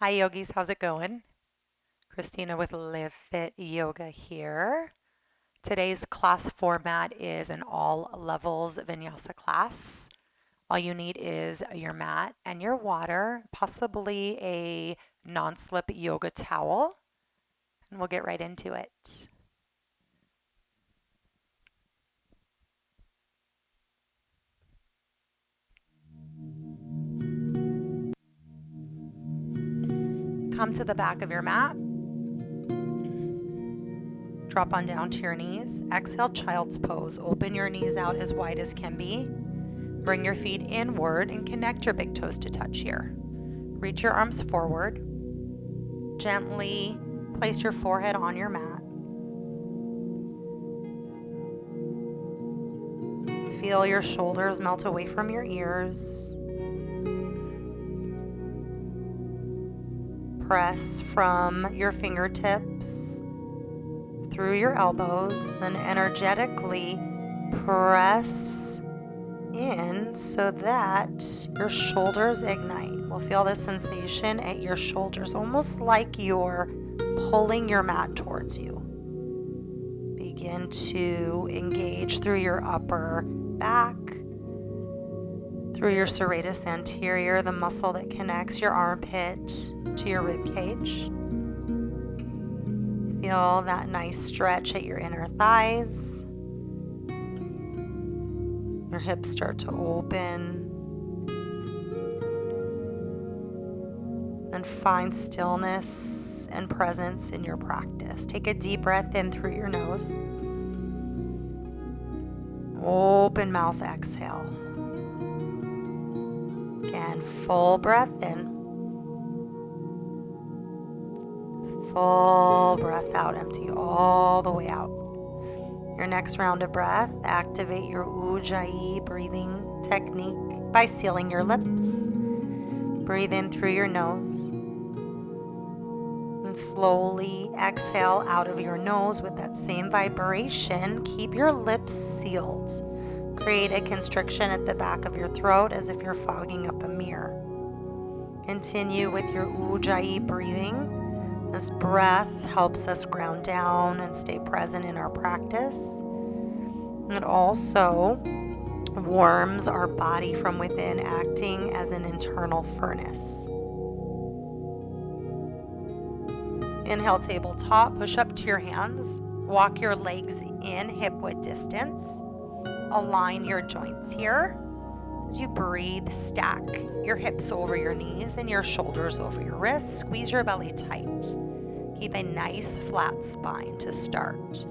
Hi yogis, how's it going? Christina with Live Fit Yoga here. Today's class format is an all levels Vinyasa class. All you need is your mat and your water, possibly a non-slip yoga towel, and we'll get right into it. Come to the back of your mat. Drop on down to your knees. Exhale, child's pose. Open your knees out as wide as can be. Bring your feet inward and connect your big toes to touch here. Reach your arms forward. Gently place your forehead on your mat. Feel your shoulders melt away from your ears. Press from your fingertips through your elbows, then energetically press in so that your shoulders ignite. We'll feel the sensation at your shoulders, almost like you're pulling your mat towards you. Begin to engage through your upper back, through your serratus anterior, the muscle that connects your armpit to your rib cage. Feel that nice stretch at your inner thighs. Your hips start to open. And find stillness and presence in your practice. Take a deep breath in through your nose. Open mouth, exhale. Again, full breath in. Full breath out, empty all the way out. Your next round of breath, activate your Ujjayi breathing technique by sealing your lips. Breathe in through your nose. And slowly exhale out of your nose with that same vibration. Keep your lips sealed. Create a constriction at the back of your throat as if you're fogging up a mirror. Continue with your Ujjayi breathing. This breath helps us ground down and stay present in our practice. It also warms our body from within, acting as an internal furnace. Inhale, tabletop, push up to your hands. Walk your legs in hip-width distance. Align your joints here. As you breathe, stack your hips over your knees and your shoulders over your wrists. Squeeze your belly tight. Keep a nice flat spine to start.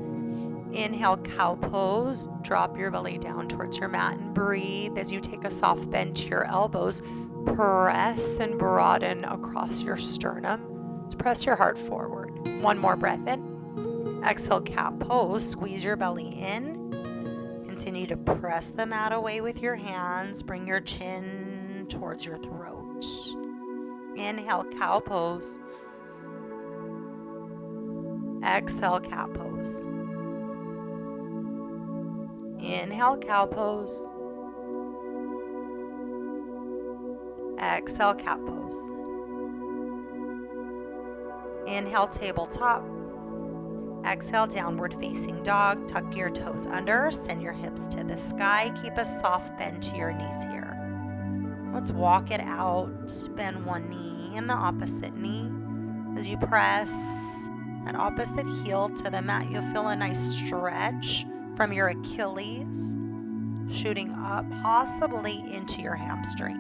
Inhale, cow pose. Drop your belly down towards your mat and breathe as you take a soft bend to your elbows. Press and broaden across your sternum. Press your heart forward. One more breath in. Exhale, cat pose. Squeeze your belly in. Continue to press the mat away with your hands. Bring your chin towards your throat. Inhale, cow pose. Exhale, cat pose. Inhale, cow pose. Exhale, cat pose. Inhale, tabletop. Exhale, downward facing dog. Tuck your toes under. Send your hips to the sky. Keep a soft bend to your knees here. Let's walk it out. Bend one knee and the opposite knee. As you press that opposite heel to the mat, you'll feel a nice stretch from your Achilles, shooting up, possibly into your hamstring.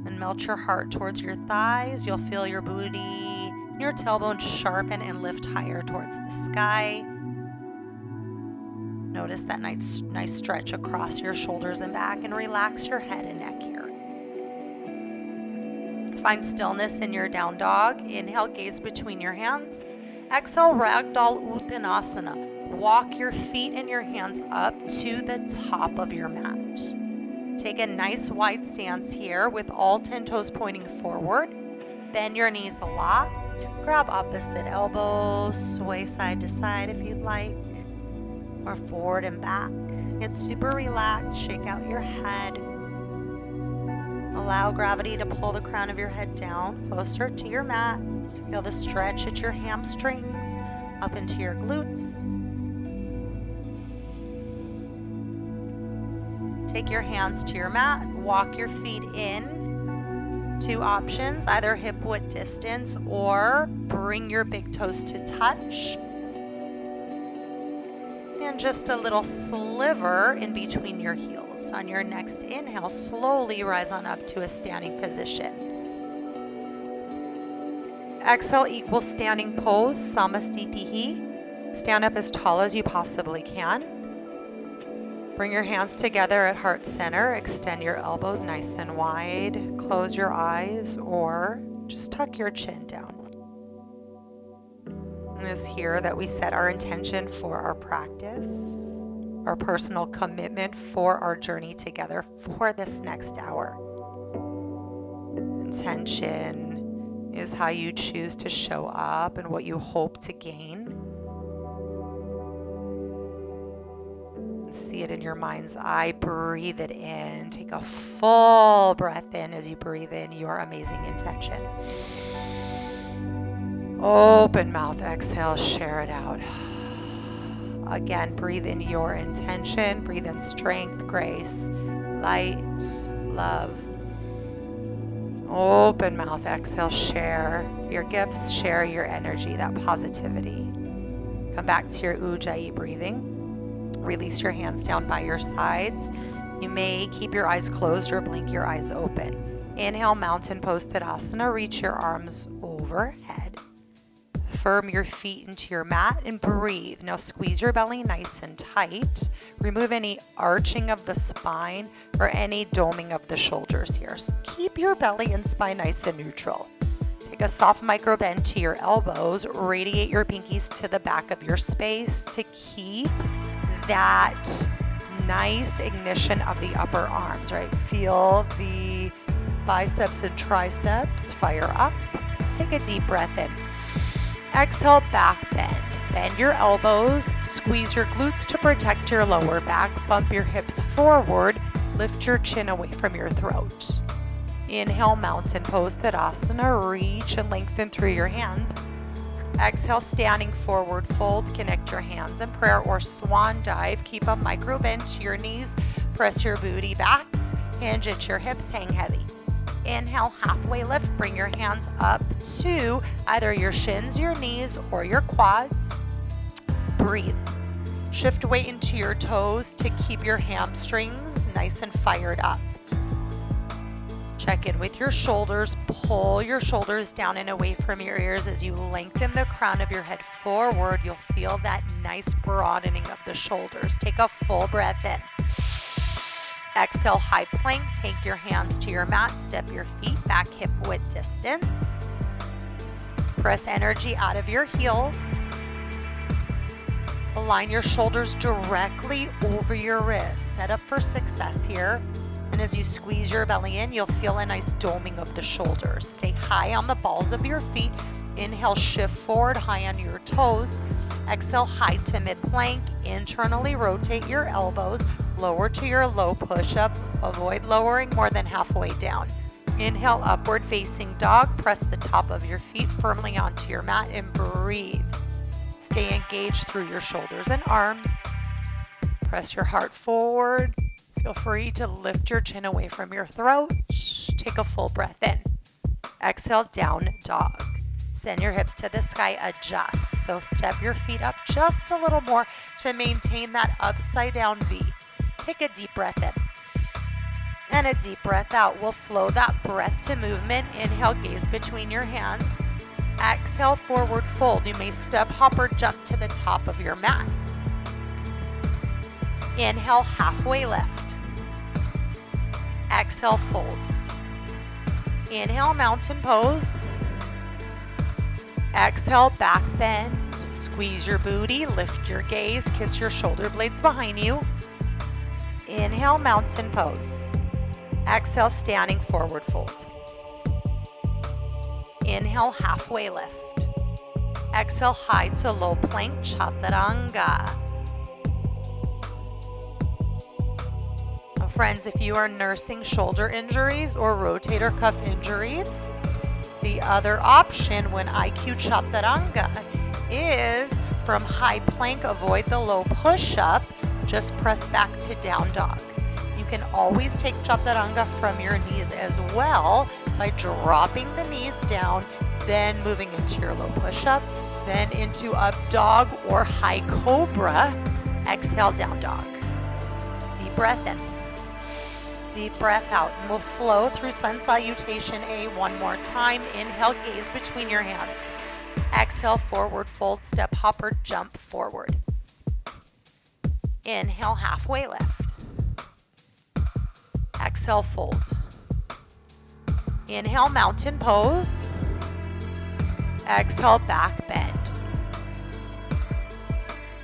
Then melt your heart towards your thighs. You'll feel your booty and your tailbone sharpen and lift higher towards the sky. Notice that nice stretch across your shoulders and back, and relax your head and neck here. Find stillness in your down dog. Inhale, gaze between your hands. Exhale, ragdoll uttanasana. Walk your feet and your hands up to the top of your mat. Take a nice wide stance here with all 10 toes pointing forward. Bend your knees a lot. Grab opposite elbows, sway side to side if you'd like, or forward and back. Get super relaxed, shake out your head. Allow gravity to pull the crown of your head down, closer to your mat. Feel the stretch at your hamstrings, up into your glutes. Take your hands to your mat, walk your feet in. 2 options, either hip-width distance or bring your big toes to touch. And just a little sliver in between your heels. On your next inhale, slowly rise on up to a standing position. Exhale, equal standing pose, Samastitihi. Stand up as tall as you possibly can. Bring your hands together at heart center. Extend your elbows nice and wide. Close your eyes or just tuck your chin down. And it's here that we set our intention for our practice, our personal commitment for our journey together for this next hour. Intention is how you choose to show up and what you hope to gain. See it in your mind's eye. Breathe it in. Take a full breath in as you breathe in your amazing intention. Open mouth, exhale, share it out. Again, breathe in your intention. Breathe in strength, grace, light, love. Open mouth, exhale, share your gifts, share your energy, that positivity. Come back to your Ujjayi breathing. Release your hands down by your sides. You may keep your eyes closed or blink your eyes open. Inhale, mountain pose Tadasana. Reach your arms overhead. Firm your feet into your mat and breathe. Now squeeze your belly nice and tight. Remove any arching of the spine or any doming of the shoulders here. So keep your belly and spine nice and neutral. Take a soft micro bend to your elbows. Radiate your pinkies to the back of your space to keep that nice ignition of the upper arms, right? Feel the biceps and triceps fire up. Take a deep breath in. Exhale, back bend. Bend your elbows, squeeze your glutes to protect your lower back, bump your hips forward, lift your chin away from your throat. Inhale, mountain pose Tadasana. Reach and lengthen through your hands. Exhale, standing forward fold. Connect your hands in prayer or swan dive. Keep a micro bend to your knees. Press your booty back. Hinge at your hips. Hang heavy. Inhale, halfway lift. Bring your hands up to either your shins, your knees, or your quads. Breathe. Shift weight into your toes to keep your hamstrings nice and fired up. Check in with your shoulders. Pull your shoulders down and away from your ears as you lengthen the crown of your head forward. You'll feel that nice broadening of the shoulders. Take a full breath in. Exhale, high plank. Take your hands to your mat. Step your feet back hip width distance. Press energy out of your heels. Align your shoulders directly over your wrists. Set up for success here. And as you squeeze your belly in, you'll feel a nice doming of the shoulders. Stay high on the balls of your feet. Inhale, shift forward, high on your toes. Exhale, high to mid plank. Internally rotate your elbows. Lower to your low push-up. Avoid lowering more than halfway down. Inhale, upward facing dog. Press the top of your feet firmly onto your mat and breathe. Stay engaged through your shoulders and arms. Press your heart forward. Feel free to lift your chin away from your throat. Take a full breath in. Exhale, down dog. Send your hips to the sky, adjust. So step your feet up just a little more to maintain that upside down V. Take a deep breath in. And a deep breath out. We'll flow that breath to movement. Inhale, gaze between your hands. Exhale, forward fold. You may step, hop, or jump to the top of your mat. Inhale, halfway lift. Exhale, fold. Inhale, mountain pose. Exhale, back bend. Squeeze your booty, lift your gaze, kiss your shoulder blades behind you. Inhale, mountain pose. Exhale, standing forward fold. Inhale, halfway lift. Exhale, high to low plank, chaturanga. A Friends, if you are nursing shoulder injuries or rotator cuff injuries, the other option when IQ Chaturanga is from high plank, avoid the low push-up, just press back to down dog. You can always take Chaturanga from your knees as well by dropping the knees down, then moving into your low push-up, then into up dog or high cobra. Exhale, down dog. Deep breath in. Deep breath out. And we'll flow through sun salutation A one more time. Inhale, gaze between your hands. Exhale, forward fold, step hopper, jump forward. Inhale, halfway lift. Exhale, fold. Inhale, mountain pose. Exhale, back bend.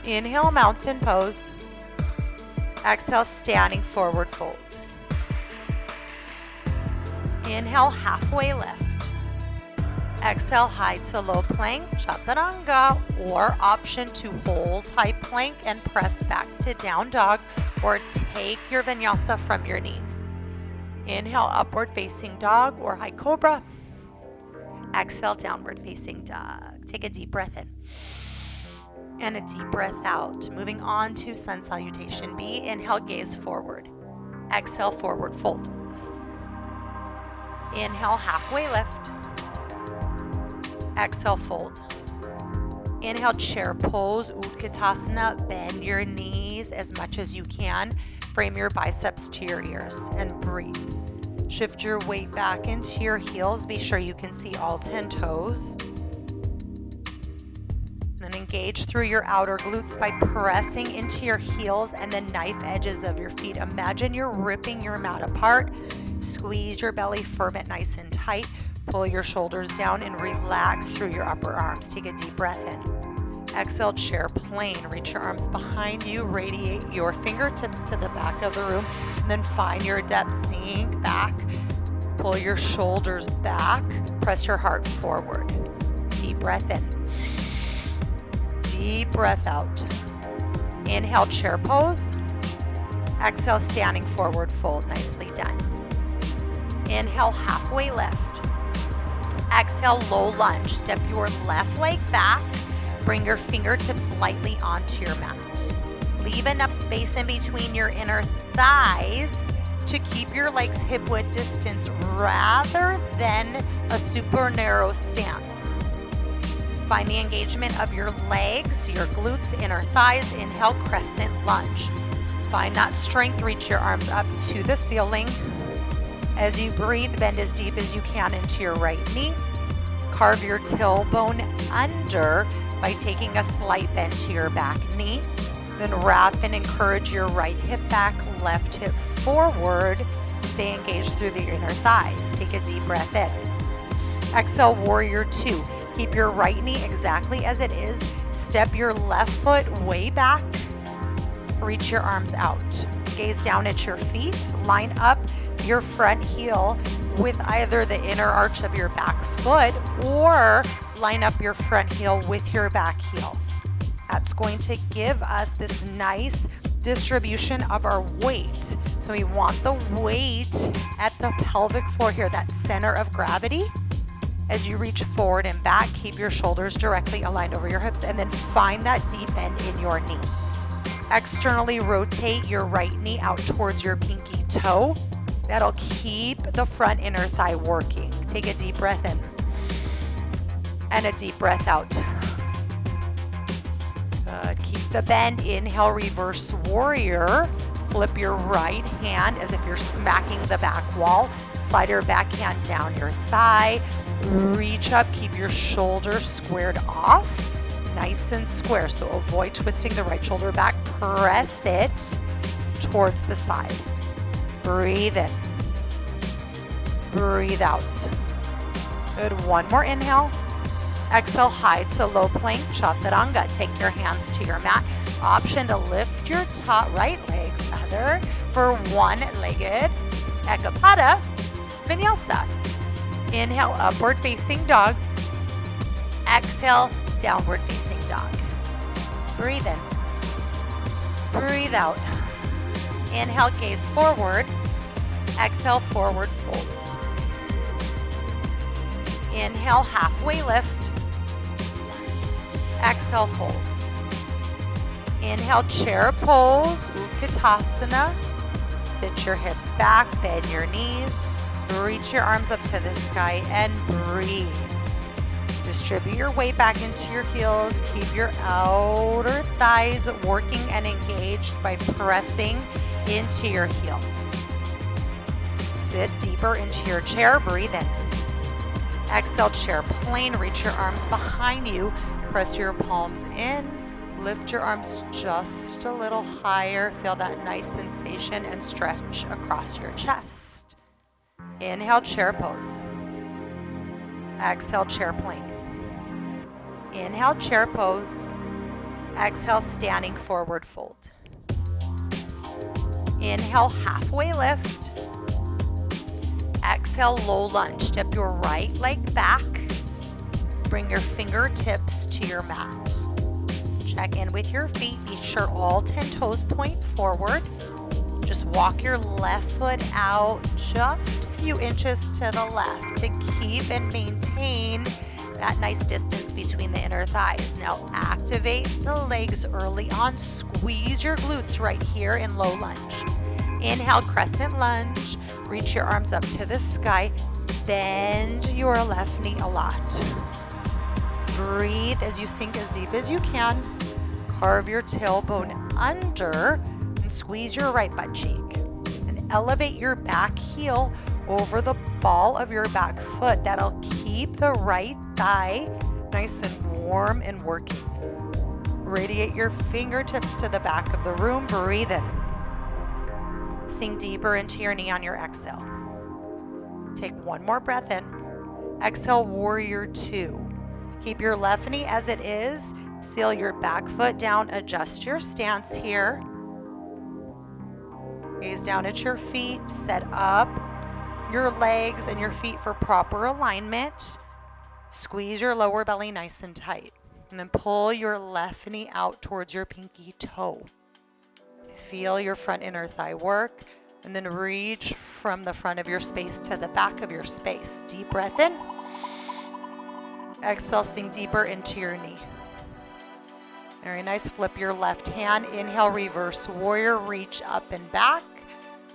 Inhale, mountain pose. Exhale, standing forward fold. Inhale, halfway lift. Exhale, high to low plank, Chaturanga, or option to hold high plank and press back to down dog, or take your Vinyasa from your knees. Inhale, upward facing dog or high cobra. Exhale, downward facing dog. Take a deep breath in. And a deep breath out. Moving on to sun salutation B. Inhale, gaze forward. Exhale, forward fold. Inhale, halfway lift. Exhale, fold. Inhale, chair pose, Utkatasana. Bend your knees as much as you can. Frame your biceps to your ears and breathe. Shift your weight back into your heels. Be sure you can see all 10 toes. Then engage through your outer glutes by pressing into your heels and the knife edges of your feet. Imagine you're ripping your mat apart. Squeeze your belly, firm it nice and tight. Pull your shoulders down and relax through your upper arms. Take a deep breath in. Exhale, chair plane. Reach your arms behind you. Radiate your fingertips to the back of the room. And then find your depth. Sink back. Pull your shoulders back. Press your heart forward. Deep breath in. Deep breath out. Inhale, chair pose. Exhale, standing forward fold. Nicely done. Inhale, halfway lift. Exhale, low lunge. Step your left leg back. Bring your fingertips lightly onto your mat. Leave enough space in between your inner thighs to keep your legs hip-width distance rather than a super narrow stance. Find the engagement of your legs, your glutes, inner thighs. Inhale, crescent lunge. Find that strength. Reach your arms up to the ceiling. As you breathe, bend as deep as you can into your right knee. Carve your tailbone under by taking a slight bend to your back knee. Then wrap and encourage your right hip back, left hip forward. Stay engaged through the inner thighs. Take a deep breath in. Exhale, warrior two. Keep your right knee exactly as it is. Step your left foot way back. Reach your arms out. Gaze down at your feet. Line up your front heel with either the inner arch of your back foot or line up your front heel with your back heel. That's going to give us this nice distribution of our weight. So we want the weight at the pelvic floor here, that center of gravity. As you reach forward and back, keep your shoulders directly aligned over your hips and then find that deep end in your knee. Externally rotate your right knee out towards your pinky toe. That'll keep the front inner thigh working. Take a deep breath in and a deep breath out. Good. Keep the bend. Inhale, reverse warrior. Flip your right hand as if you're smacking the back wall. Slide your back hand down your thigh. Reach up. Keep your shoulder squared off. Nice and square. So avoid twisting the right shoulder back. Press it towards the side. Breathe in. Breathe out. Good. One more inhale. Exhale, high to low plank, Chaturanga. Take your hands to your mat. Option to lift your top right leg rather for one-legged Ekapada Vinyasa. Inhale, upward facing dog. Exhale, downward facing dog. Breathe in. Breathe out. Inhale, gaze forward. Exhale, forward fold. Inhale, halfway lift. Exhale, fold. Inhale, chair pose, Utkatasana. Sit your hips back, bend your knees. Reach your arms up to the sky and breathe. Distribute your weight back into your heels. Keep your outer thighs working and engaged by pressing into your heels. Sit deeper into your chair. Breathe in. Exhale, chair plane. Reach your arms behind you. Press your palms in. Lift your arms just a little higher. Feel that nice sensation and stretch across your chest. Inhale, chair pose. Exhale, chair plane. Inhale, chair pose. Exhale, standing forward fold. Inhale, halfway lift. Exhale, low lunge. Step your right leg back. Bring your fingertips to your mat. Check in with your feet. Be sure all 10 toes point forward. Just walk your left foot out just a few inches to the left to keep and maintain that nice distance between the inner thighs. Now activate the legs early on. Squeeze your glutes right here in low lunge. Inhale, crescent lunge. Reach your arms up to the sky. Bend your left knee a lot. Breathe as you sink as deep as you can. Carve your tailbone under and squeeze your right butt cheek. And elevate your back heel over the ball of your back foot. That'll keep the right thigh nice and warm and working. Radiate your fingertips to the back of the room. Breathe in. Sink deeper into your knee on your exhale. Take one more breath in. Exhale, warrior two. Keep your left knee as it is. Seal your back foot down. Adjust your stance here. Gaze down at your feet. Set up your legs and your feet for proper alignment. Squeeze your lower belly nice and tight. And then pull your left knee out towards your pinky toe. Feel your front inner thigh work. And then reach from the front of your space to the back of your space. Deep breath in. Exhale, sink deeper into your knee. Very nice. Flip your left hand. Inhale, reverse warrior. Reach up and back.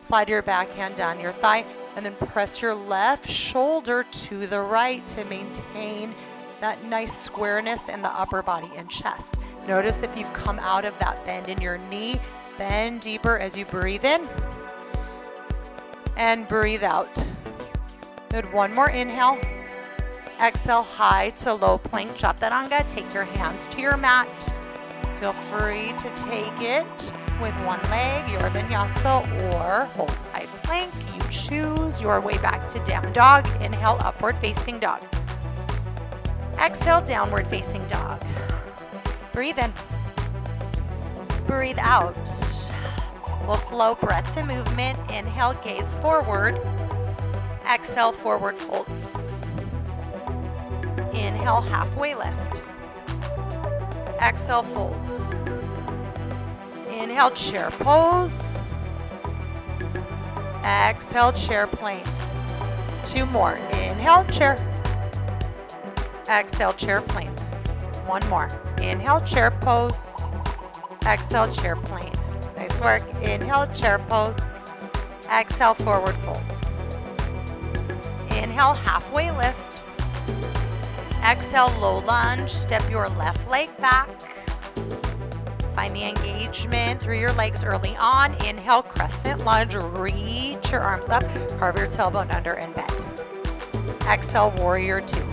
Slide your back hand down your thigh. And then press your left shoulder to the right to maintain that nice squareness in the upper body and chest. Notice if you've come out of that bend in your knee, bend deeper as you breathe in. And breathe out. Good. One more inhale. Exhale, high to low plank chaturanga. Take your hands to your mat. Feel free to take it with one leg, your vinyasa, or hold high plank. You choose your way back to down dog. Inhale, upward facing dog. Exhale, downward facing dog. Breathe in. Breathe out. We'll flow breath to movement. Inhale, gaze forward. Exhale, forward fold. Inhale, halfway lift. Exhale, fold. Inhale, chair pose. Exhale, chair plane. Two more. Inhale, chair. Exhale, chair plane. One more. Inhale, chair pose. Exhale, chair plane. Nice work. Inhale, chair pose. Exhale, forward fold. Inhale, halfway lift. Exhale, low lunge. Step your left leg back. Find the engagement through your legs early on. Inhale, crescent lunge. Reach your arms up. Carve your tailbone under and bend. Exhale, warrior two.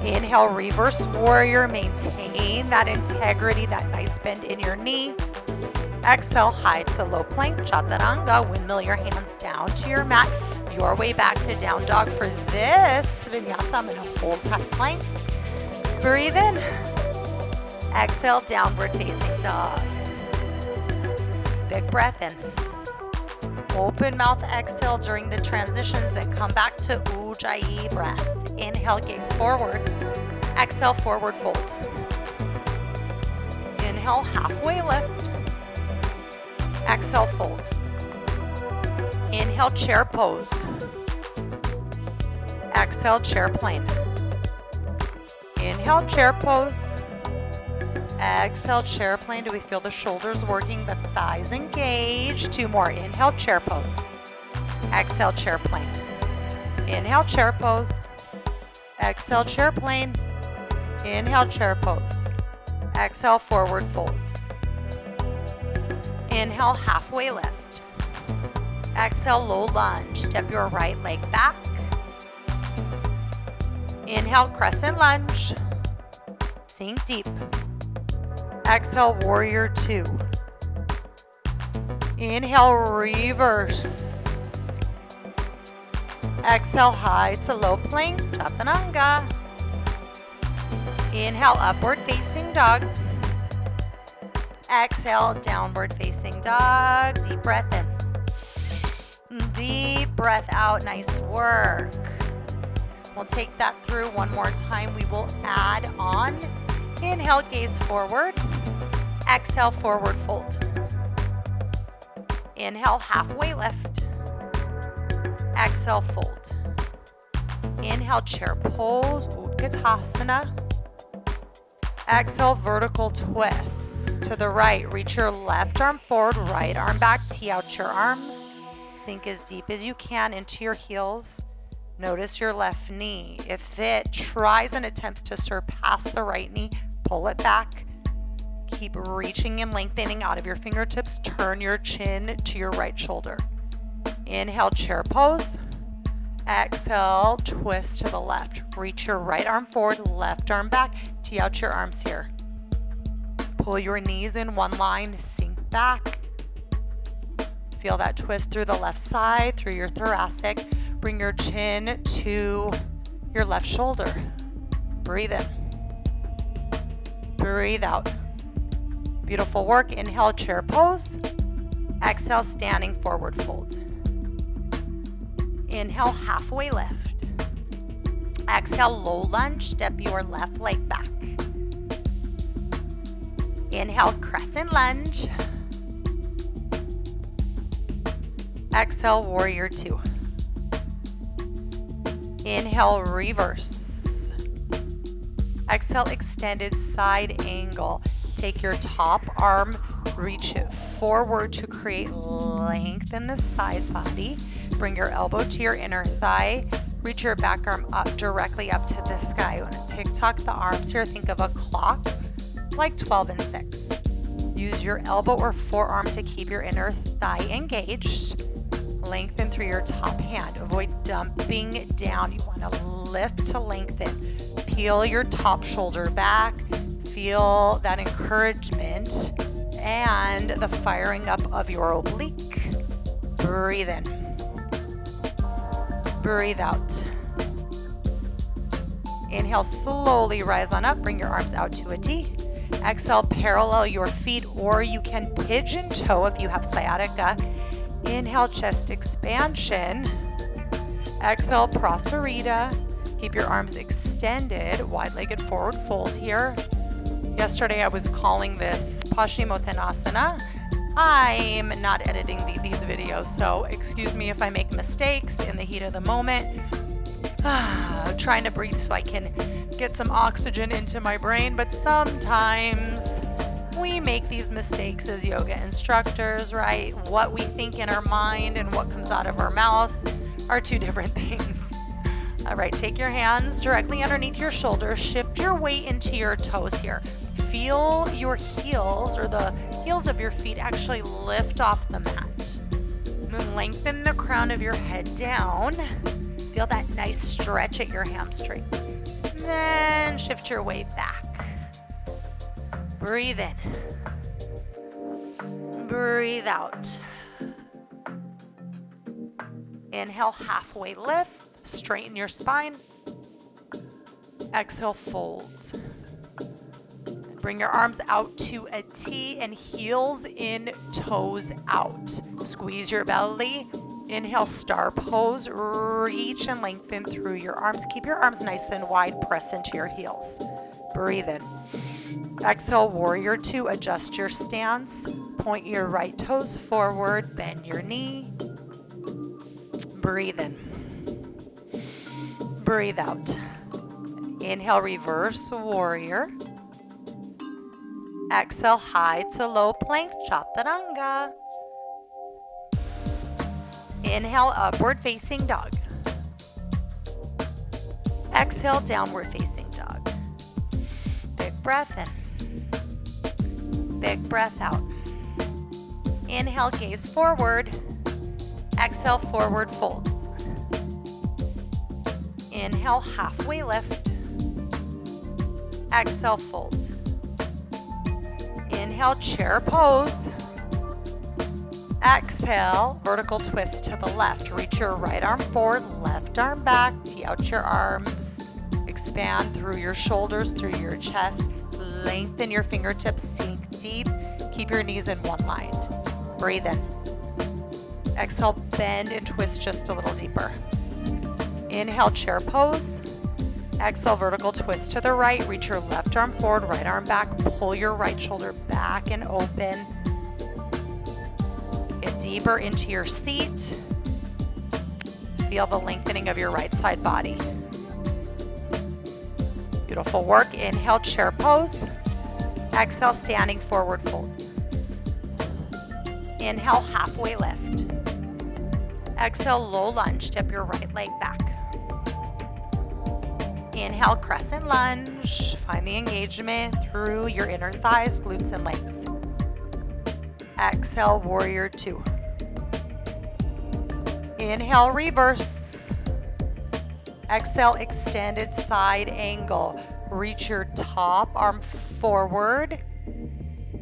Inhale, reverse warrior. Maintain that integrity, that nice bend in your knee. Exhale, high to low plank chaturanga. Windmill your hands down to your mat. Your way back to down dog. For this vinyasa, I'm going to hold high plank. Breathe in. Exhale, downward facing dog. Big breath in. Open mouth exhale during the transitions, then come back to Ujjayi breath. Inhale, gaze forward. Exhale, forward fold. Inhale, halfway lift. Exhale, fold. Inhale, chair pose. Exhale, chair plane. Inhale, chair pose. Exhale, chair plane. Do we feel the shoulders working, the thighs engaged? 2 more. Inhale, chair pose. Exhale, chair plane. Inhale, chair pose. Exhale, chair plane. Inhale, chair pose. Exhale, forward fold. Inhale, halfway lift. Exhale, low lunge. Step your right leg back. Inhale, crescent lunge. Sink deep. Exhale, warrior 2. Inhale, reverse. Exhale, high to low plank, chaturanga. Inhale, upward facing dog. Exhale, downward facing dog. Deep breath in. Deep breath out. Nice work. We'll take that through one more time. We will add on. Inhale, gaze forward. Exhale, forward fold. Inhale, halfway lift. Exhale, fold. Inhale, chair pose, Utkatasana. Exhale, vertical twist. To the right, reach your left arm forward, right arm back, tee out your arms. Sink as deep as you can into your heels. Notice your left knee. If it tries and attempts to surpass the right knee, pull it back. Keep reaching and lengthening out of your fingertips. Turn your chin to your right shoulder. Inhale, chair pose. Exhale, twist to the left. Reach your right arm forward, left arm back. Tee out your arms here. Pull your knees in one line, sink back. Feel that twist through the left side, through your thoracic. Bring your chin to your left shoulder. Breathe in. Breathe out. Beautiful work. Inhale, chair pose. Exhale, standing forward fold. Inhale, halfway lift. Exhale, low lunge. Step your left leg back. Inhale, crescent lunge. Exhale, warrior 2. Inhale, reverse. Exhale, extended side angle. Take your top arm, reach it forward to create length in the side body. Bring your elbow to your inner thigh. Reach your back arm up, directly up to the sky. Want to tick-tock the arms here. Think of a clock, like 12 and 6. Use your elbow or forearm to keep your inner thigh engaged. Lengthen through your top hand. Avoid dumping down. You want to lift to lengthen. Peel your top shoulder back. Feel that encouragement and the firing up of your oblique. Breathe in. Breathe out. Inhale, slowly rise on up. Bring your arms out to a T. Exhale, parallel your feet, or you can pigeon toe if you have sciatica. Inhale, chest expansion. Exhale, prasarita. Keep your arms extended, wide-legged forward fold here. Yesterday I was calling this Paschimottanasana. I'm not editing these videos, so excuse me if I make mistakes in the heat of the moment. Trying to breathe so I can get some oxygen into my brain, but sometimes we make these mistakes as yoga instructors, right? What we think in our mind and what comes out of our mouth are 2 different things. All right, take your hands directly underneath your shoulders. Shift your weight into your toes here. Feel your heels or the heels of your feet actually lift off the mat. And then lengthen the crown of your head down. Feel that nice stretch at your hamstrings. Then shift your weight back. Breathe in. Breathe out. Inhale, halfway lift. Straighten your spine. Exhale, fold. Bring your arms out to a T and heels in, toes out. Squeeze your belly. Inhale, star pose. Reach and lengthen through your arms. Keep your arms nice and wide. Press into your heels. Breathe in. Exhale, warrior 2. Adjust your stance. Point your right toes forward, bend your knee. Breathe in. Breathe out. Inhale, reverse warrior. Exhale, high to low plank, chaturanga. Inhale, upward facing dog. Exhale, downward facing dog. Big breath in. Big breath out. Inhale, gaze forward. Exhale, forward fold. Inhale, halfway lift. Exhale, fold. Inhale, chair pose. Exhale, vertical twist to the left. Reach your right arm forward, left arm back. Tee out your arms. Expand through your shoulders, through your chest. Lengthen your fingertips, sink deep. Keep your knees in one line. Breathe in. Exhale, bend and twist just a little deeper. Inhale, chair pose. Exhale, vertical twist to the right. Reach your left arm forward, right arm back. Pull your right shoulder back and open. Get deeper into your seat. Feel the lengthening of your right side body. Beautiful work. Inhale, chair pose. Exhale, standing forward fold. Inhale, halfway lift. Exhale, low lunge. Step your right leg back. Inhale, crescent lunge. Find the engagement through your inner thighs, glutes, and legs. Exhale, warrior two. Inhale, reverse. Exhale, extended side angle. Reach your top arm forward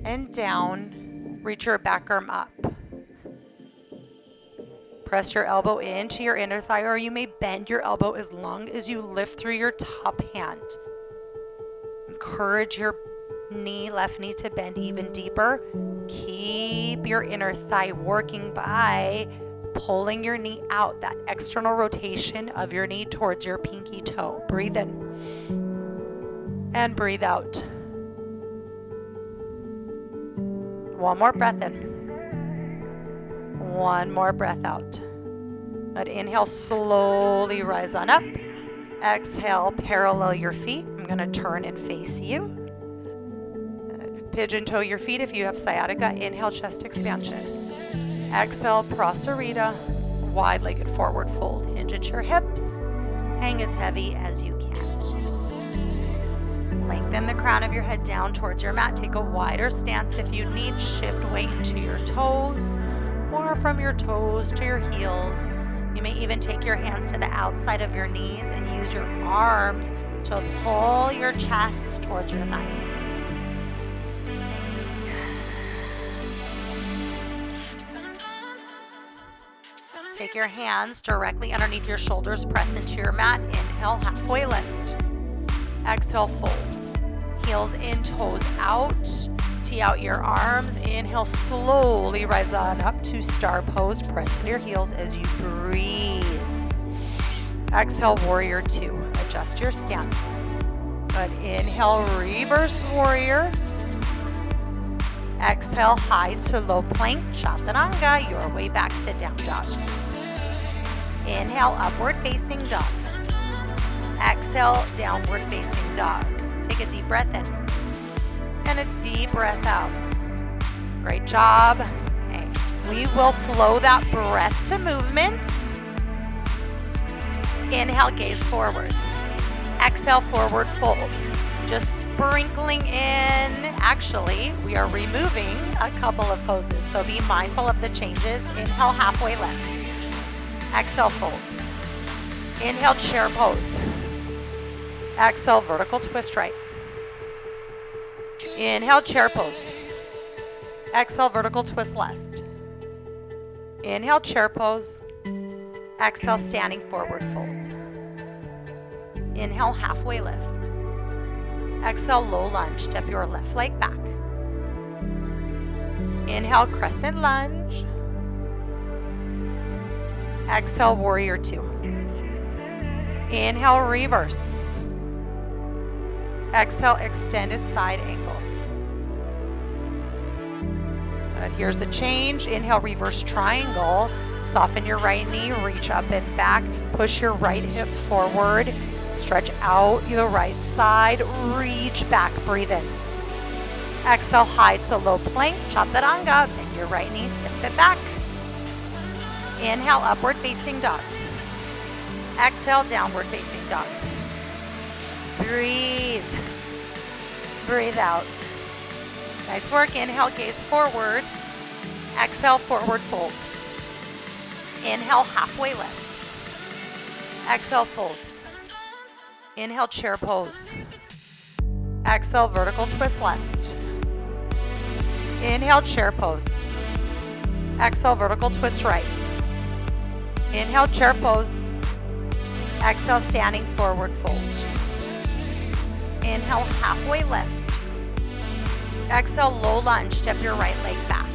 and down. Reach your back arm up. Press your elbow into your inner thigh, or you may bend your elbow as long as you lift through your top hand. Encourage your left knee to bend even deeper. Keep your inner thigh working by pulling your knee out, that external rotation of your knee towards your pinky toe. Breathe in and breathe out. One more breath in. One more breath out. Let inhale, slowly rise on up. Exhale, parallel your feet. I'm going to turn and face you. Pigeon toe your feet if you have sciatica. Inhale, chest expansion. Exhale, prasarita, wide-legged forward fold. Hinge at your hips. Hang as heavy as you can. Lengthen the crown of your head down towards your mat. Take a wider stance if you need. Shift weight to your toes or from your toes to your heels. You may even take your hands to the outside of your knees and use your arms to pull your chest towards your thighs. Take your hands directly underneath your shoulders, press into your mat. Inhale, halfway lift. Exhale, fold. Heels in, toes out. Tee out your arms. Inhale, slowly rise on up to star pose. Press into your heels as you breathe. Exhale, warrior two. Adjust your stance. Good. Inhale, reverse warrior. Exhale, high to low plank, chaturanga, your way back to down dog. Inhale, upward facing dog. Exhale, downward facing dog. Take a deep breath in and a deep breath out. Great job. Okay. We will flow that breath to movement. Inhale, gaze forward. Exhale, forward fold. Just sprinkling in. Actually, we are removing a couple of poses, so be mindful of the changes. Inhale, halfway lift. Exhale, fold. Inhale, chair pose. Exhale, vertical twist right. Inhale, chair pose. Exhale, vertical twist left. Inhale, chair pose. Exhale, standing forward fold. Inhale, halfway lift. Exhale, low lunge. Step your left leg back. Inhale, crescent lunge. Exhale, warrior two. Inhale, reverse. Exhale, extended side angle. Good. Here's the change. Inhale, reverse triangle. Soften your right knee, reach up and back. Push your right hip forward. Stretch out the right side, reach back, breathe in. Exhale, high to low plank, chaturanga, bend your right knee, step it back. Inhale, upward facing dog. Exhale, downward facing dog. Breathe. Breathe out. Nice work. Inhale, gaze forward. Exhale, forward fold. Inhale, halfway lift. Exhale, fold. Inhale, chair pose. Exhale, vertical twist left. Inhale, chair pose. Exhale, vertical twist right. Inhale, chair pose. Exhale, standing forward fold. Inhale, halfway lift. Exhale, low lunge, step your right leg back.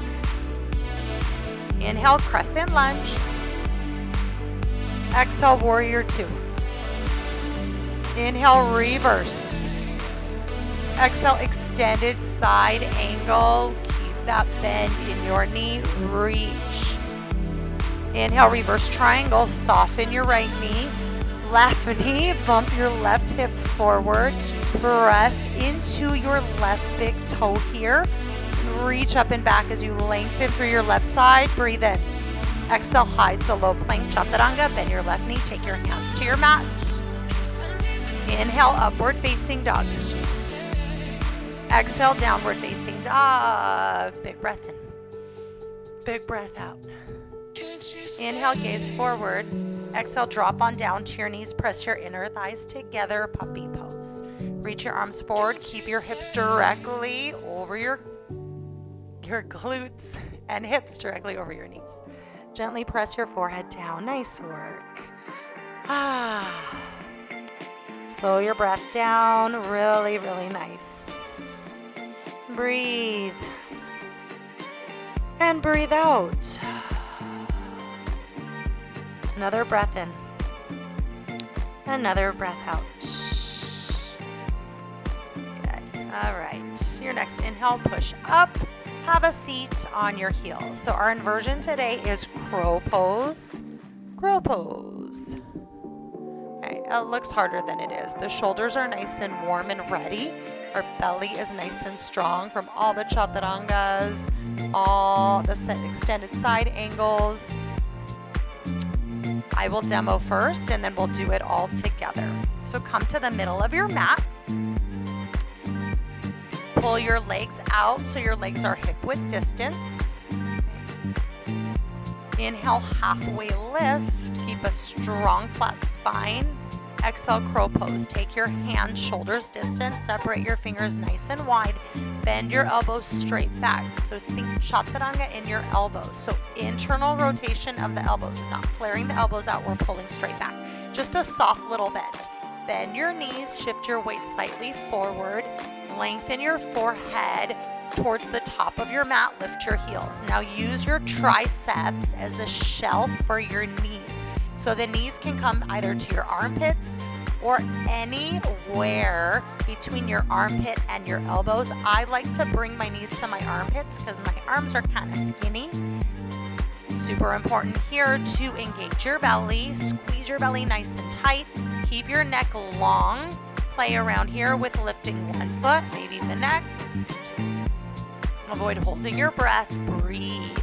Inhale, crescent lunge. Exhale, warrior two. Inhale, reverse. Exhale, extended side angle. Keep that bend in your knee, reach. Inhale, reverse triangle, soften your right knee. Left knee, bump your left hip forward. Press into your left big toe here. Reach up and back as you lengthen through your left side. Breathe in. Exhale, high to low plank, chaturanga. Bend your left knee, take your hands to your mat. Inhale, upward facing dog. Exhale, downward facing dog. Big breath in. Big breath out. Inhale, gaze forward. Exhale, drop on down to your knees. Press your inner thighs together, puppy pose. Reach your arms forward. Keep your hips directly over your glutes and hips directly over your knees. Gently press your forehead down. Nice work. Slow your breath down. Really, really nice. Breathe. And breathe out. Another breath in. Another breath out. Good. All right. Your next inhale, push up. Have a seat on your heels. So our inversion today is crow pose. Crow pose. Okay, it looks harder than it is. The shoulders are nice and warm and ready. Our belly is nice and strong from all the chaturangas, all the extended side angles. I will demo first and then we'll do it all together. So come to the middle of your mat. Pull your legs out so your legs are hip width distance. Inhale, halfway lift. Keep a strong flat spine. Exhale, crow pose. Take your hands shoulders distance. Separate your fingers nice and wide. Bend your elbows straight back. So think chaturanga in your elbows. So internal rotation of the elbows. We're not flaring the elbows out. We're pulling straight back. Just a soft little bend. Bend your knees. Shift your weight slightly forward. Lengthen your forehead towards the top of your mat. Lift your heels. Now use your triceps as a shelf for your knees. So the knees can come either to your armpits or anywhere between your armpit and your elbows. I like to bring my knees to my armpits because my arms are kind of skinny. Super important here to engage your belly. Squeeze your belly nice and tight. Keep your neck long. Play around here with lifting one foot, maybe the next. Avoid holding your breath. Breathe.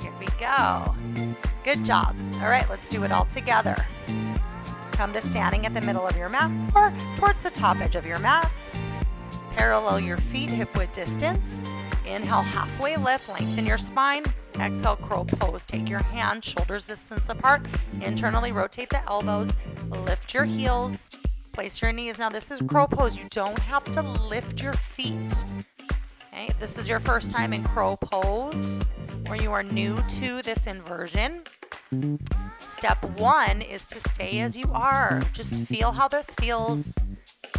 Here we go. Good job. All right, let's do it all together. Come to standing at the middle of your mat or towards the top edge of your mat. Parallel your feet, hip width distance. Inhale, halfway lift, lengthen your spine. Exhale, crow pose. Take your hands, shoulders distance apart. Internally rotate the elbows. Lift your heels. Place your knees. Now this is crow pose. You don't have to lift your feet. Okay, if this is your first time in crow pose or you are new to this inversion, step one is to stay as you are. Just feel how this feels.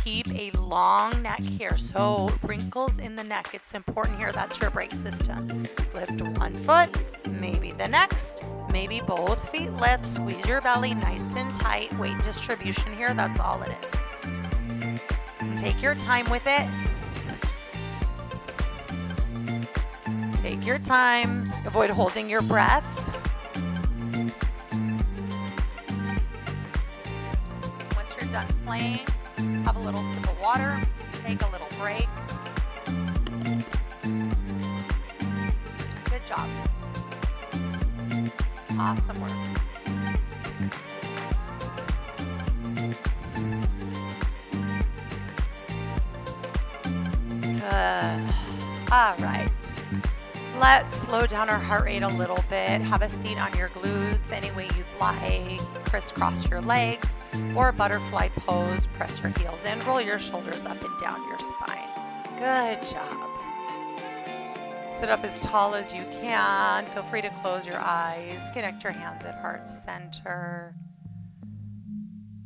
Keep a long neck here. So wrinkles in the neck. It's important here. That's your brake system. Lift one foot, maybe the next, maybe both feet lift. Squeeze your belly nice and tight. Weight distribution here. That's all it is. Take your time with it. Take your time. Avoid holding your breath. Once you're done playing, have a little sip of water. Take a little break. Good job. Awesome work. Good. All right. Let's slow down our heart rate a little bit. Have a seat on your glutes any way you'd like. Crisscross your legs or a butterfly pose. Press your heels in. Roll your shoulders up and down your spine. Good job. Sit up as tall as you can. Feel free to close your eyes. Connect your hands at heart center.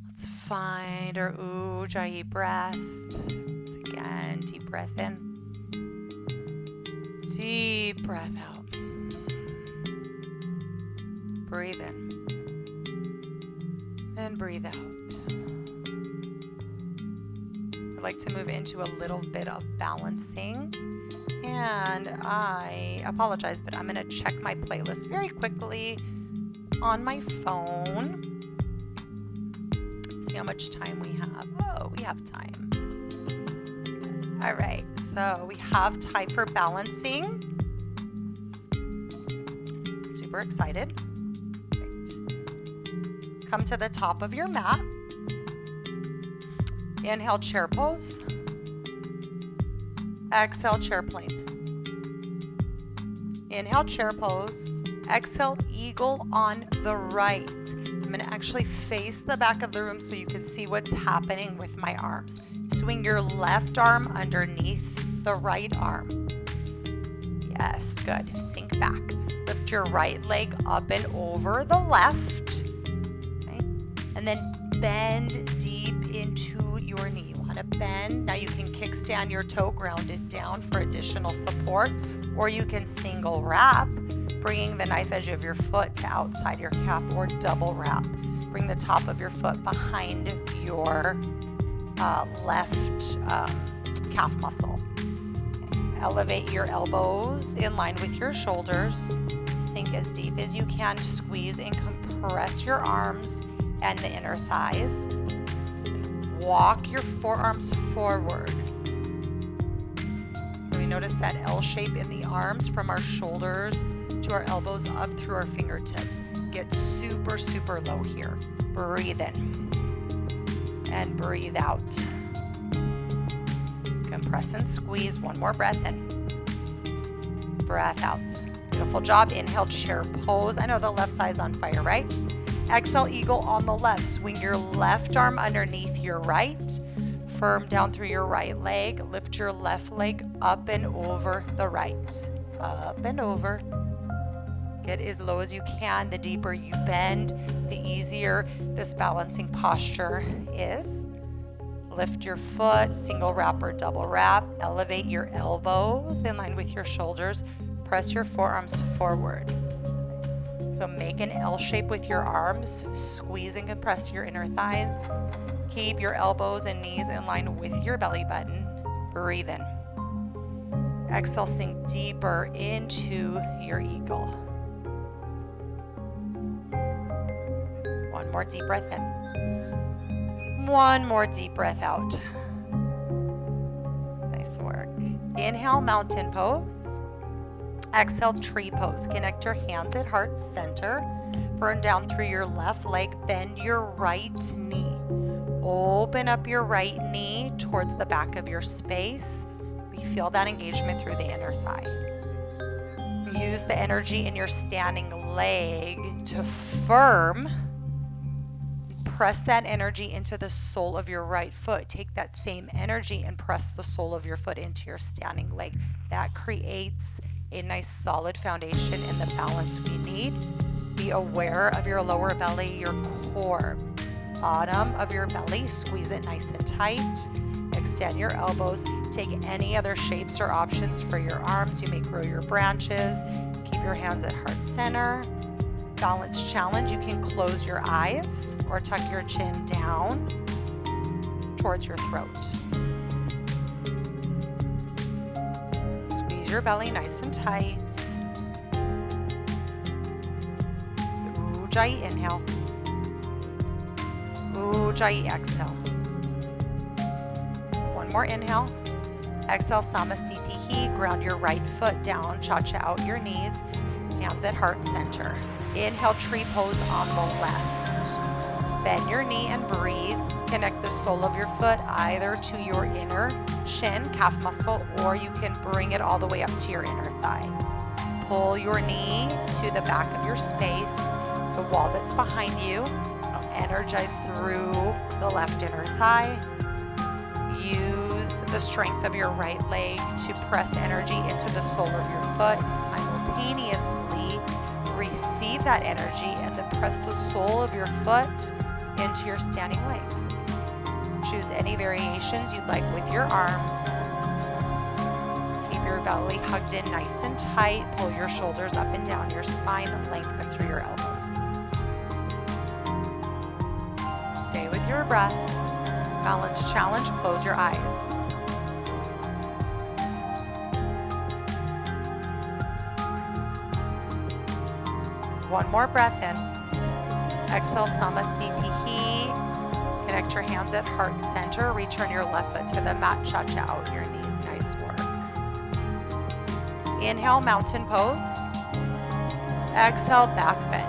Let's find our Ujjayi breath. Once again, deep breath in. Deep breath out. Breathe in. And breathe out. I'd like to move into a little bit of balancing. And I apologize, but I'm going to check my playlist very quickly on my phone. See how much time we have. Oh, we have time. All right, so we have time for balancing. Super excited. Right. Come to the top of your mat. Inhale, chair pose. Exhale, chair plank. Inhale, chair pose. Exhale, eagle on the right. I'm going to actually face the back of the room so you can see what's happening with my arms. Swing your left arm underneath the right arm. Yes, good. Sink back. Lift your right leg up and over the left. Okay. And then bend deep into your knee. You want to bend. Now you can kickstand your toe, ground it down for additional support, or you can single wrap, bringing the knife edge of your foot to outside your calf, or double wrap. Bring the top of your foot behind your left calf muscle. Okay. Elevate your elbows in line with your shoulders. Sink as deep as you can. Squeeze and compress your arms and the inner thighs. Walk your forearms forward. So we notice that L shape in the arms from our shoulders to our elbows up through our fingertips. Get super, super low here. Breathe in. And breathe out. Compress and squeeze. One more breath in. Breath out. Beautiful job. Inhale, chair pose. I know the left thigh's on fire, right? Exhale, eagle on the left. Swing your left arm underneath your right. Firm down through your right leg. Lift your left leg up and over the right. Up and over. Get as low as you can. The deeper you bend, the easier this balancing posture is. Lift your foot, single wrap or double wrap. Elevate your elbows in line with your shoulders. Press your forearms forward. So make an L shape with your arms. Squeeze and compress your inner thighs. Keep your elbows and knees in line with your belly button. Breathe in. Exhale, sink deeper into your eagle. One more deep breath in. One more deep breath out. Nice work. Inhale, mountain pose. Exhale, tree pose. Connect your hands at heart center. Burn down through your left leg. Bend your right knee. Open up your right knee towards the back of your space. We feel that engagement through the inner thigh. Use the energy in your standing leg to firm. Press that energy into the sole of your right foot. Take that same energy and press the sole of your foot into your standing leg. That creates a nice solid foundation in the balance we need. Be aware of your lower belly, your core. Bottom of your belly, squeeze it nice and tight. Extend your elbows. Take any other shapes or options for your arms. You may grow your branches. Keep your hands at heart center. Balance challenge, you can close your eyes or tuck your chin down towards your throat. Squeeze Squeeze your belly nice and tight. Ujjayi inhale. Ujjayi exhale. One more inhale. Exhale, Samasthiti. Ground your right foot down. Cha-cha out your knees. Hands at heart center. Inhale, tree pose on the left. Bend your knee and breathe. Connect the sole of your foot either to your inner shin, calf muscle, or you can bring it all the way up to your inner thigh. Pull your knee to the back of your space, the wall that's behind you. Energize through the left inner thigh. Use the strength of your right leg to press energy into the sole of your foot and simultaneously receive that energy and then press the sole of your foot into your standing leg. Choose any variations you'd like with your arms. Keep your belly hugged in nice and tight. Pull your shoulders up and down your spine. Lengthen through your elbows. Stay with your breath. Balance challenge. Close your eyes. One more breath in. Exhale, Samasthiti. Connect your hands at heart center. Return your left foot to the mat. Cha-cha out your knees. Nice work. Inhale, mountain pose. Exhale, back bend.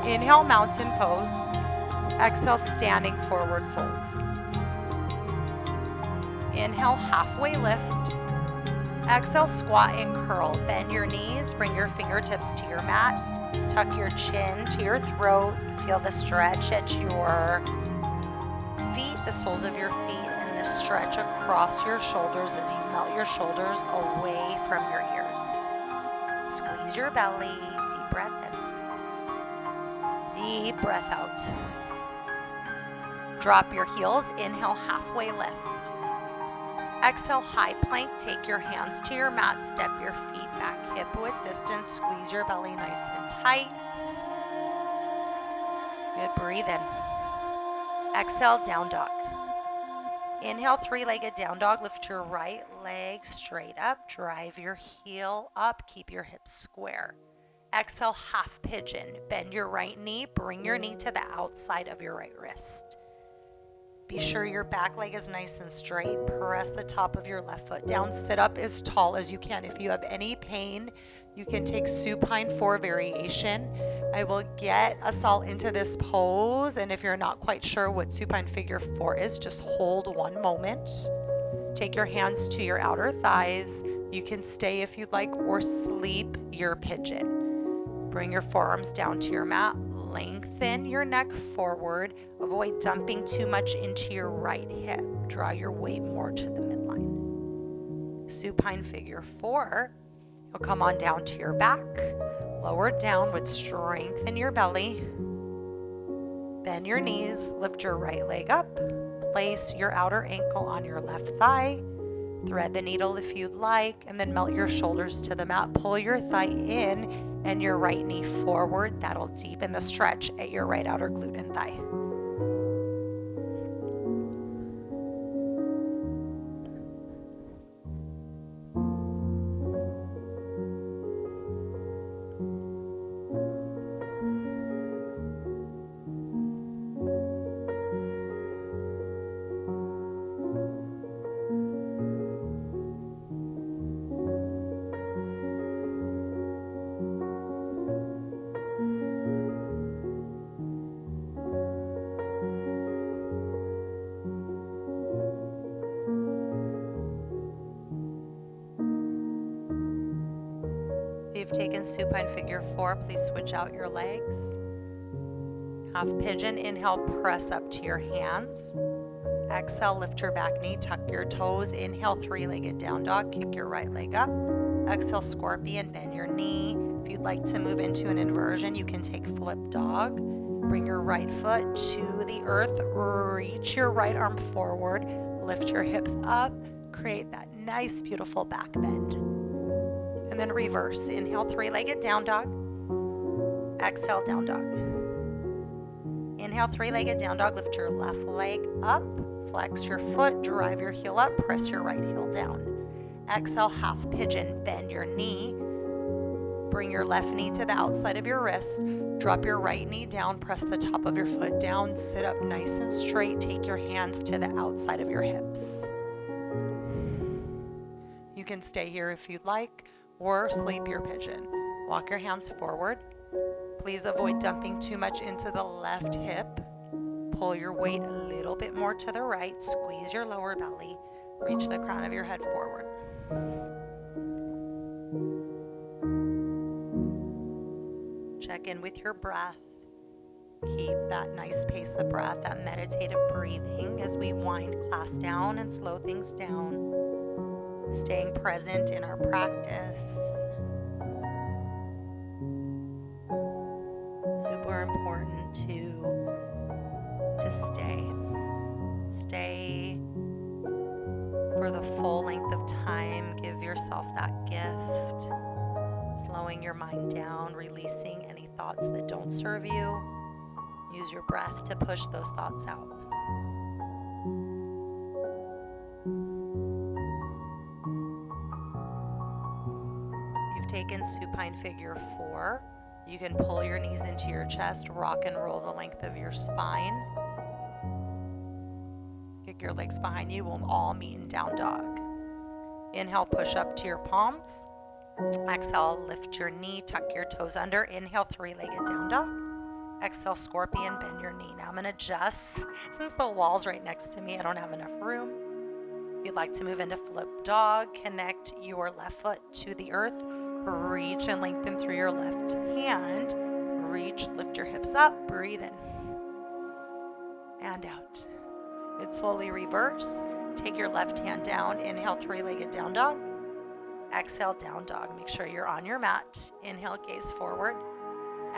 Inhale, mountain pose. Exhale, standing forward fold. Inhale, halfway lift. Exhale, squat and curl. Bend your knees. Bring your fingertips to your mat. Tuck your chin to your throat. Feel the stretch at your feet, the soles of your feet, and the stretch across your shoulders as you melt your shoulders away from your ears. Squeeze your belly. Deep breath in. Deep breath out. Drop your heels. Inhale, halfway lift. Exhale, high plank. Take your hands to your mat. Step your feet back hip width distance. Squeeze your belly nice and tight. Good. Breathe in. Exhale, down dog. Inhale, three-legged down dog. Lift your right leg straight up. Drive your heel up. Keep your hips square. Exhale, half pigeon. Bend your right knee. Bring your knee to the outside of your right wrist. Be sure your back leg is nice and straight. Press the top of your left foot down. Sit up as tall as you can. If you have any pain, you can take supine 4 variation. I will get us all into this pose. And if you're not quite sure what supine figure 4 is, just hold one moment. Take your hands to your outer thighs. You can stay if you'd like or sleep your pigeon. Bring your forearms down to your mat. Lengthen your neck forward. Avoid dumping too much into your right hip. Draw your weight more to the midline. Supine figure 4. You'll come on down to your back. Lower down with strength in your belly. Bend your knees. Lift your right leg up. Place your outer ankle on your left thigh. Thread the needle if you'd like, and then melt your shoulders to the mat. Pull your thigh in and your right knee forward. That'll deepen the stretch at your right outer glute and thigh. If you've taken supine figure 4, please switch out your legs. Half pigeon. Inhale, press up to your hands. Exhale, lift your back knee, tuck your toes. Inhale, three-legged down dog. Kick your right leg up. Exhale, scorpion. Bend your knee. If you'd like to move into an inversion, you can take flip dog. Bring your right foot to the earth. Reach your right arm forward. Lift your hips up. Create that nice, beautiful back bend. And then reverse. Inhale, three-legged down dog. Exhale, down dog. Inhale, three-legged down dog. Lift your left leg up. Flex your foot. Drive your heel up. Press your right heel down. Exhale, half pigeon. Bend your knee. Bring your left knee to the outside of your wrist. Drop your right knee down. Press the top of your foot down. Sit up nice and straight. Take your hands to the outside of your hips. You can stay here if you'd like, or sleep your pigeon. Walk your hands forward. Please avoid dumping too much into the left hip. Pull your weight a little bit more to the right. Squeeze your lower belly. Reach the crown of your head forward. Check in with your breath. Keep that nice pace of breath, that meditative breathing as we wind class down and slow things down. Staying present in our practice. Super important to stay for the full length of time. Give yourself that gift. Slowing your mind down, releasing any thoughts that don't serve you. Use your breath to push those thoughts out. You've taken supine figure 4. You can pull your knees into your chest, rock and roll the length of your spine. Kick your legs behind you. We'll all meet in down dog. Inhale, push up to your palms. Exhale, lift your knee, tuck your toes under. Inhale, 3-legged down dog. Exhale, scorpion, bend your knee. Now I'm going to adjust. Since the wall's right next to me, I don't have enough room. If you'd like to move into flip dog, connect your left foot to the earth. Reach and lengthen through your left hand. Reach, lift your hips up, breathe in and out. And slowly reverse. Take your left hand down. Inhale, 3-legged down dog. Exhale, down dog. Make sure you're on your mat. Inhale, gaze forward.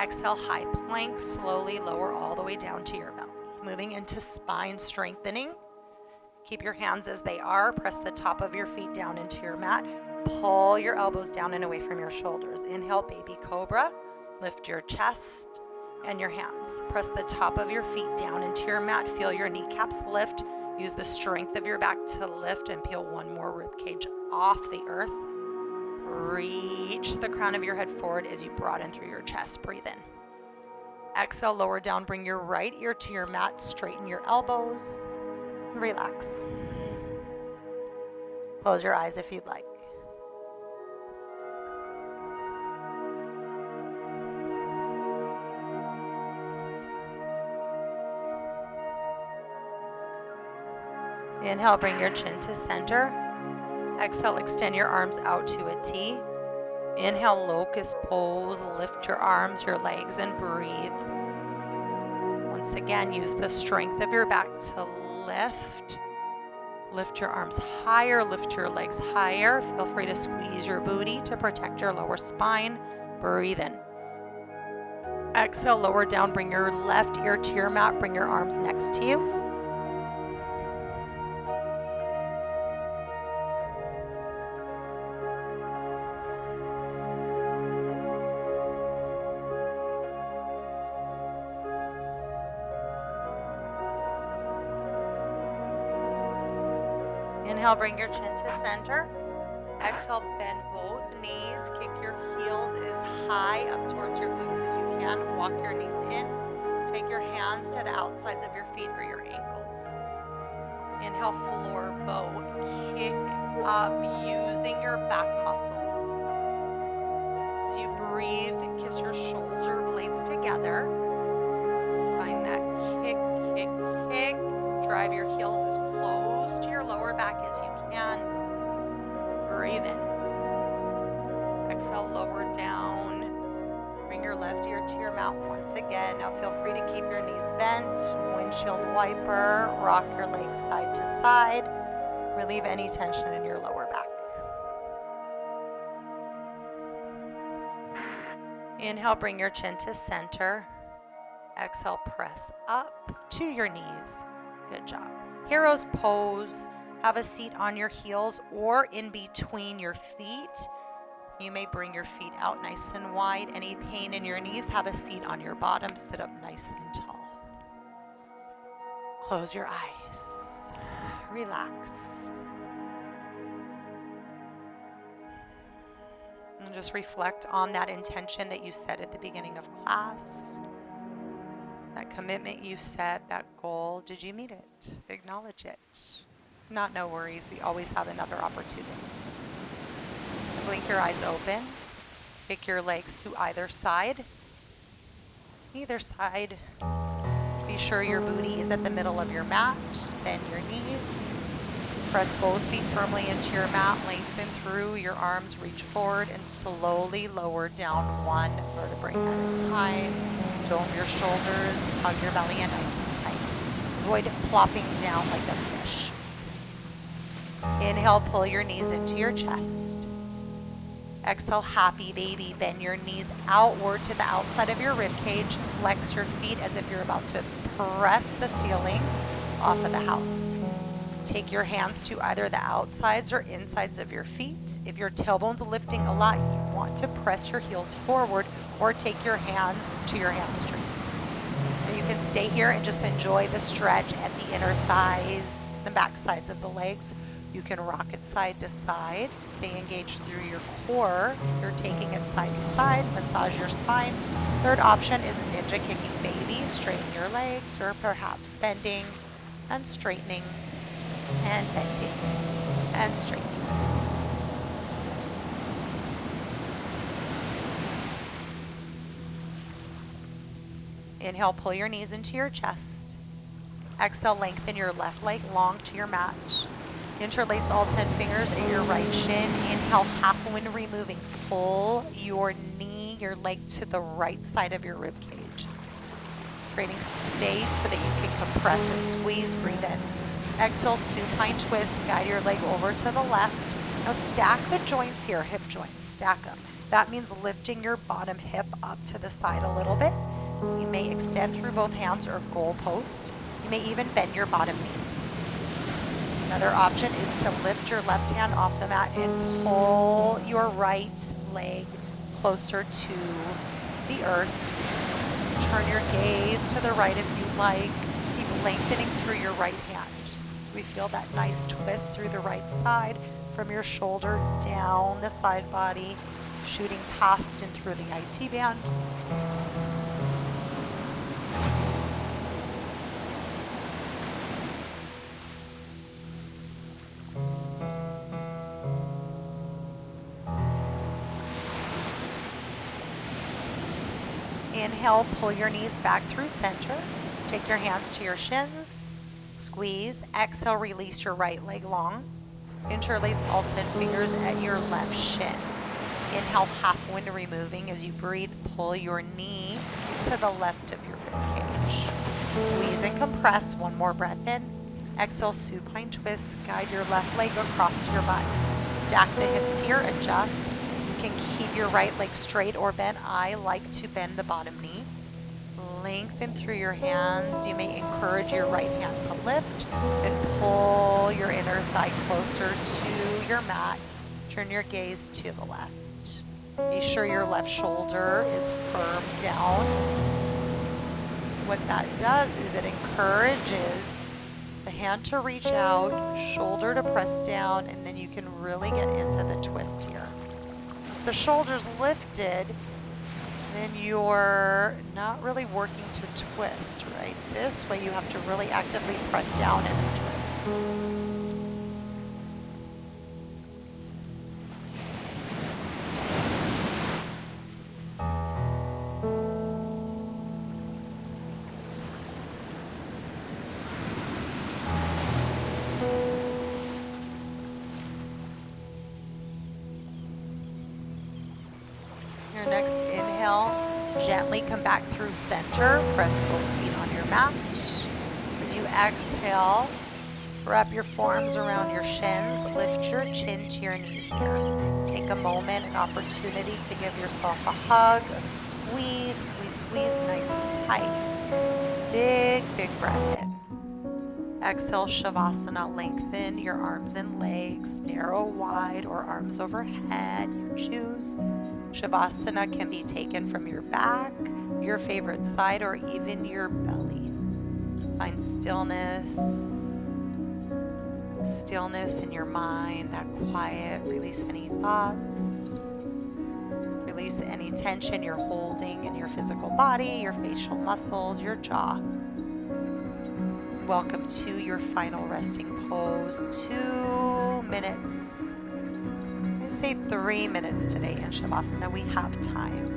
Exhale, high plank. Slowly lower all the way down to your belly. Moving into spine strengthening. Keep your hands as they are. Press the top of your feet down into your mat. Pull your elbows down and away from your shoulders. Inhale, baby cobra. Lift your chest and your hands. Press the top of your feet down into your mat. Feel your kneecaps lift. Use the strength of your back to lift and peel one more rib cage off the earth. Reach the crown of your head forward as you broaden through your chest. Breathe in. Exhale, lower down. Bring your right ear to your mat. Straighten your elbows. Relax. Close your eyes if you'd like. Inhale, bring your chin to center. Exhale, extend your arms out to a T. Inhale, locust pose. Lift your arms, your legs, and breathe. Once again, use the strength of your back to lift. Lift your arms higher, lift your legs higher. Feel free to squeeze your booty to protect your lower spine. Breathe in. Exhale, lower down. Bring your left ear to your mat. Bring your arms next to you. Inhale, bring your chin to center. Exhale, bend both knees. Kick your heels as high up towards your glutes as you can. Walk your knees in. Take your hands to the outsides of your feet or your ankles. Inhale, floor bow. Kick up using your back muscles. As you breathe, kiss your shoulder blades together. Find that kick, kick, kick. Drive your heels as close to your lower back as you can. Breathe in. Exhale, lower down. Bring your left ear to your mouth once again. Now feel free to keep your knees bent. Windshield wiper. Rock your legs side to side. Relieve any tension in your lower back. Inhale, bring your chin to center. Exhale, press up to your knees. Good job. Hero's pose. Have a seat on your heels or in between your feet. You may bring your feet out nice and wide. Any pain in your knees, have a seat on your bottom. Sit up nice and tall. Close your eyes. Relax. And just reflect on that intention that you set at the beginning of class. That commitment you set, that goal. Did you meet it? Acknowledge it. Not no worries. We always have another opportunity. Blink your eyes open. Kick your legs to either side. Either side. Be sure your booty is at the middle of your mat. Bend your knees. Press both feet firmly into your mat. Lengthen through your arms. Reach forward and slowly lower down one vertebrae at a time. Dome your shoulders. Hug your belly in nice and tight. Avoid plopping down like a fish. Inhale, pull your knees into your chest. Exhale, happy baby. Bend your knees outward to the outside of your rib cage. Flex your feet as if you're about to press the ceiling off of the house. Take your hands to either the outsides or insides of your feet. If your tailbone's lifting a lot, you want to press your heels forward or take your hands to your hamstrings. Now you can stay here and just enjoy the stretch at the inner thighs, the back sides of the legs. You can rock it side to side. Stay engaged through your core. You're taking it side to side. Massage your spine. Third option is ninja kicking baby. Straighten your legs or perhaps bending and straightening and bending and straightening. Inhale, pull your knees into your chest. Exhale, lengthen your left leg long to your mat. Interlace all 10 fingers at your right shin. Inhale, half wind removing. Pull your knee, your leg to the right side of your rib cage. Creating space so that you can compress and squeeze. Breathe in. Exhale, supine twist. Guide your leg over to the left. Now stack the joints here, hip joints. Stack them. That means lifting your bottom hip up to the side a little bit. You may extend through both hands or goal post. You may even bend your bottom knee. Another option is to lift your left hand off the mat and pull your right leg closer to the earth. Turn your gaze to the right if you like. Keep lengthening through your right hand. We feel that nice twist through the right side from your shoulder down the side body, shooting past and through the IT band. Inhale, pull your knees back through center. Take your hands to your shins. Squeeze. Exhale, release your right leg long. Interlace all 10 fingers at your left shin. Inhale, half wind removing. As you breathe, pull your knee to the left of your rib cage. Squeeze and compress. One more breath in. Exhale, supine twist. Guide your left leg across your butt. Stack the hips here. Adjust. You can keep your right leg straight or bent. I like to bend the bottom knee. Lengthen through your hands. You may encourage your right hand to lift and pull your inner thigh closer to your mat. Turn your gaze to the left. Be sure your left shoulder is firm down. What that does is it encourages the hand to reach out, shoulder to press down, and then you can really get into the twist here. The shoulders lifted, then you're not really working to twist, right? This way you have to really actively press down and twist. Your next inhale, gently come back through center. Press both feet on your mat. As you exhale, wrap your forearms around your shins. Lift your chin to your knees here. Take a moment, an opportunity to give yourself a hug, a squeeze, squeeze, squeeze, nice and tight. Big, big breath in. Exhale, Shavasana. Lengthen your arms and legs, narrow, wide, or arms overhead. You choose. Shavasana can be taken from your back, your favorite side, or even your belly. Find stillness in your mind, that quiet. Release any thoughts. any tension you're holding in your physical body, your facial muscles, your jaw. Welcome to your final resting pose. 2 minutes. I say 3 minutes today in Shavasana. We have time.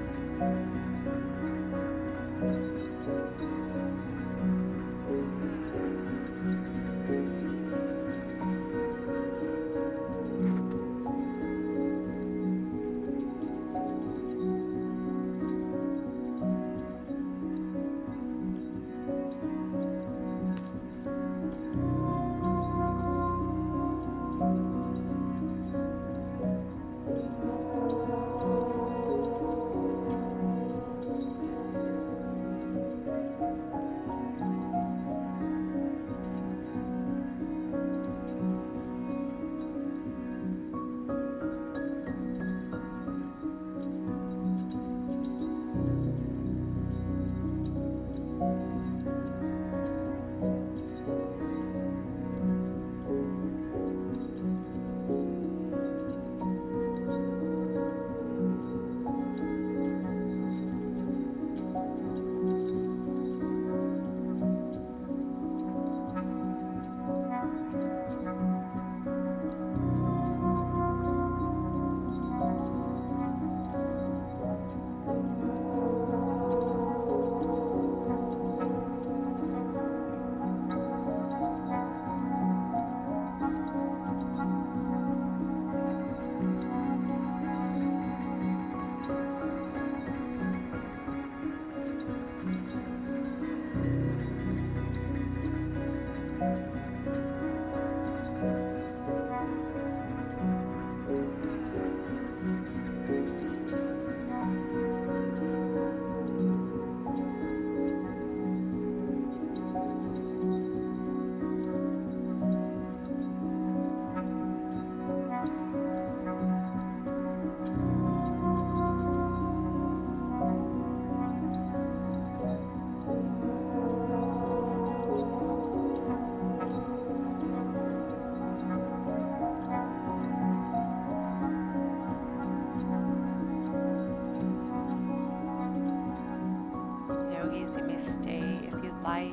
Yogis, you may stay if you'd like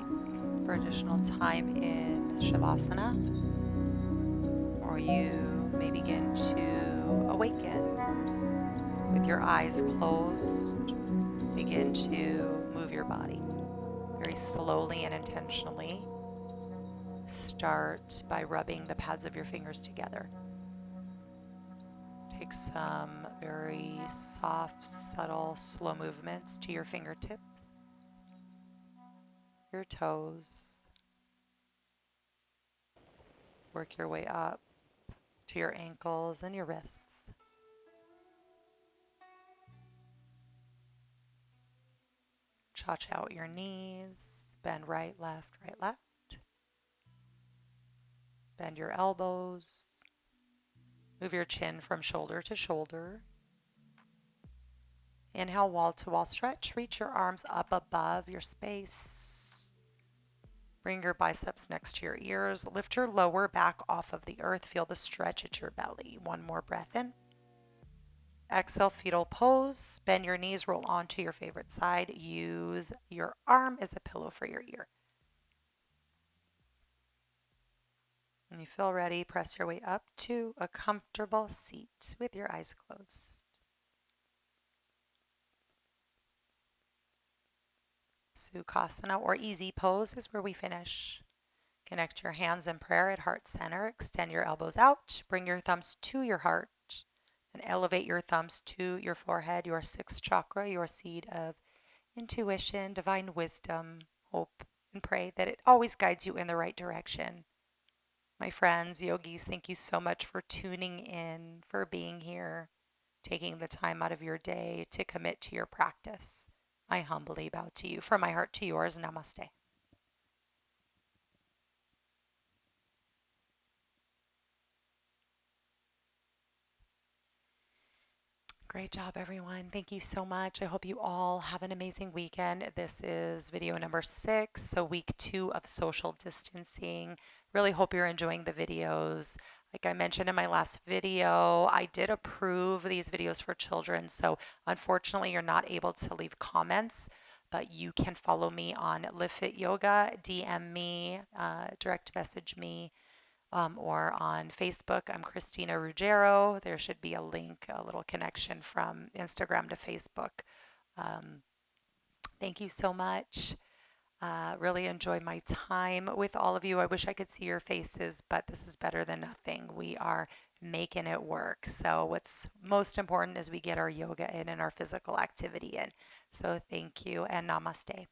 for additional time in Shavasana, or you may begin to awaken with your eyes closed. Begin to move your body very slowly and intentionally. Start by rubbing the pads of your fingers together. Take some very soft, subtle, slow movements to your fingertips, your toes. Work your way up to your ankles and your wrists. Stretch out your knees. Bend right, left, right, left. Bend your elbows. Move your chin from shoulder to shoulder. Inhale, wall to wall stretch. Reach your arms up above your space. Bring your biceps next to your ears. Lift your lower back off of the earth. Feel the stretch at your belly. One more breath in. Exhale, fetal pose. Bend your knees, roll onto your favorite side. Use your arm as a pillow for your ear. When you feel ready, press your way up to a comfortable seat with your eyes closed. Sukhasana, or easy pose, is where we finish. Connect your hands in prayer at heart center. Extend your elbows out. Bring your thumbs to your heart and elevate your thumbs to your forehead, your sixth chakra, your seed of intuition, divine wisdom. Hope and pray that it always guides you in the right direction. My friends, yogis, thank you so much for tuning in, for being here, taking the time out of your day to commit to your practice. I humbly bow to you. From my heart to yours, namaste. Great job, everyone. Thank you so much. I hope you all have an amazing weekend. This is video number 6, so week 2 of social distancing. Really hope you're enjoying the videos. Like I mentioned in my last video, I did approve these videos for children. So unfortunately, you're not able to leave comments, but you can follow me on Live Fit Yoga, DM me, direct message me, or on Facebook. I'm Christina Ruggiero. There should be a link, a little connection from Instagram to Facebook. Um, Thank you so much. Really enjoy my time with all of you. I wish I could see your faces, but this is better than nothing. We are making it work. So, what's most important is we get our yoga in and our physical activity in. So, thank you and namaste.